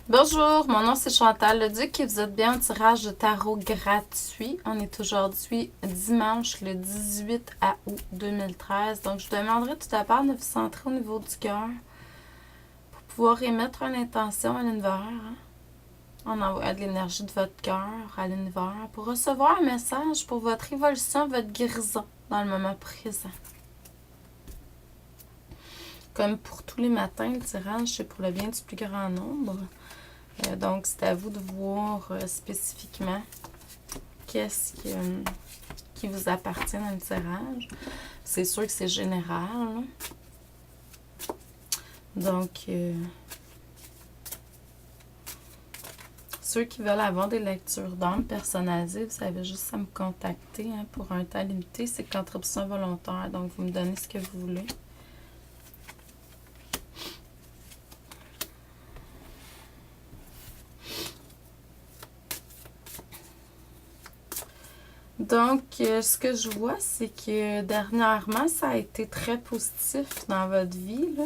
Bonjour, mon nom c'est Chantal Leduc et vous êtes bien au tirage de tarot gratuit. On est aujourd'hui dimanche le 18 août 2013. Donc je vous demanderai tout d'abord de vous centrer au niveau du cœur pour pouvoir émettre une intention à l'univers. On envoie de l'énergie de votre cœur à l'univers pour recevoir un message pour votre évolution, votre guérison dans le moment présent. Comme pour tous les matins, le tirage, c'est pour le bien du plus grand nombre. Donc, c'est à vous de voir spécifiquement qu'est-ce qui vous appartient dans le tirage. C'est sûr que c'est général. Donc, ceux qui veulent avoir des lectures d'âme personnalisées, vous avez juste à me contacter pour un temps limité. C'est contribution volontaire. Donc, vous me donnez ce que vous voulez. Donc, ce que je vois, c'est que dernièrement, ça a été très positif dans votre vie, là.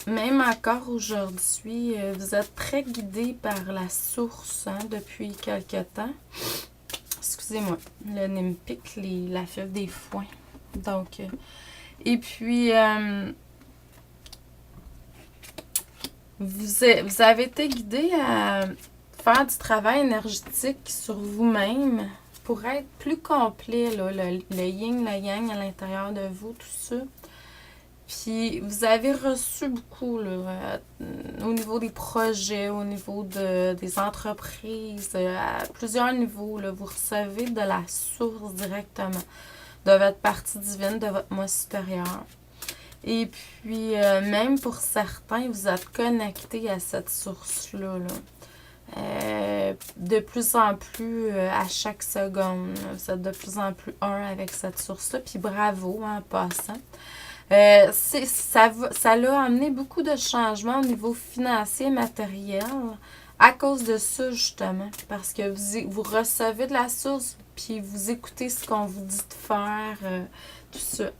Même encore aujourd'hui, vous êtes très guidé par la source depuis quelque temps. Excusez-moi, le nez me pique, la fièvre des foins. Donc, et puis, vous avez été guidé à faire du travail énergétique sur vous-même pour être plus complet, là, le yin, le yang à l'intérieur de vous, tout ça. Puis, vous avez reçu beaucoup là, au niveau des projets, au niveau des entreprises, à plusieurs niveaux. Là, vous recevez de la source directement, de votre partie divine, de votre moi supérieur. Et puis, même pour certains, vous êtes connectés à cette source-là. De plus en plus à chaque seconde. Vous êtes de plus en plus un avec cette source-là. Puis bravo en passant. Ça l'a amené beaucoup de changements au niveau financier et matériel à cause de ça, justement. Parce que vous recevez de la source, puis vous écoutez ce qu'on vous dit de faire, tout ça.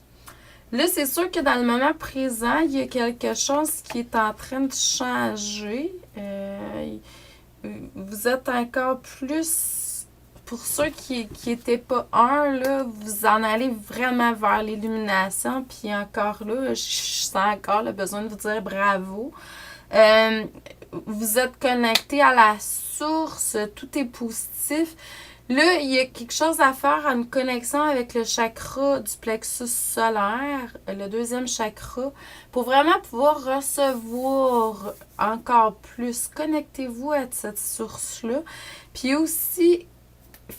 Là, c'est sûr que dans le moment présent, il y a quelque chose qui est en train de changer. Vous êtes encore plus... Pour ceux qui n'étaient pas un, là, vous en allez vraiment vers l'illumination. Puis encore là, je sens encore le besoin de vous dire bravo. Vous êtes connecté à la source, tout est positif. Là, il y a quelque chose à faire, une connexion avec le chakra du plexus solaire, le deuxième chakra, pour vraiment pouvoir recevoir encore plus. Connectez-vous à cette source-là. Puis aussi,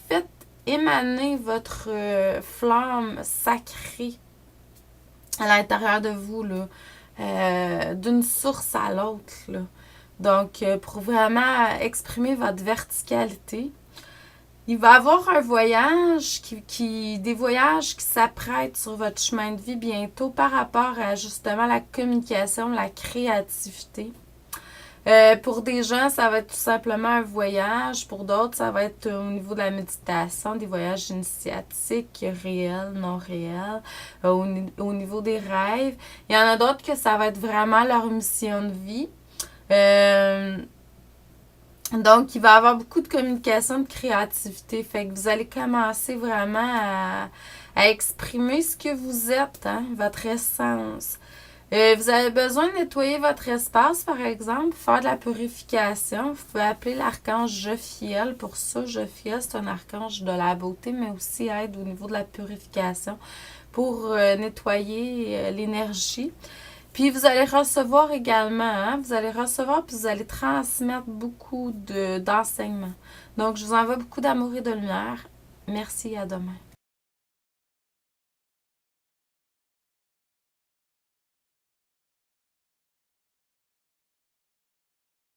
faites émaner votre flamme sacrée à l'intérieur de vous, là, d'une source à l'autre, là. Donc, pour vraiment exprimer votre verticalité. Il va y avoir un voyage, des voyages qui s'apprêtent sur votre chemin de vie bientôt par rapport à justement la communication, la créativité. Pour des gens, ça va être tout simplement un voyage. Pour d'autres, ça va être au niveau de la méditation, des voyages initiatiques, réels, non réels, au niveau des rêves. Il y en a d'autres que ça va être vraiment leur mission de vie. Donc, il va y avoir beaucoup de communication, de créativité. Fait que vous allez commencer vraiment à exprimer ce que vous êtes, votre essence. Vous avez besoin de nettoyer votre espace, par exemple, faire de la purification. Vous pouvez appeler l'archange Jophiel pour ça. Jophiel, c'est un archange de la beauté, mais aussi aide au niveau de la purification pour nettoyer l'énergie. Puis vous allez recevoir également, vous allez recevoir puis vous allez transmettre beaucoup d'enseignements. Donc, je vous envoie beaucoup d'amour et de lumière. Merci, à demain.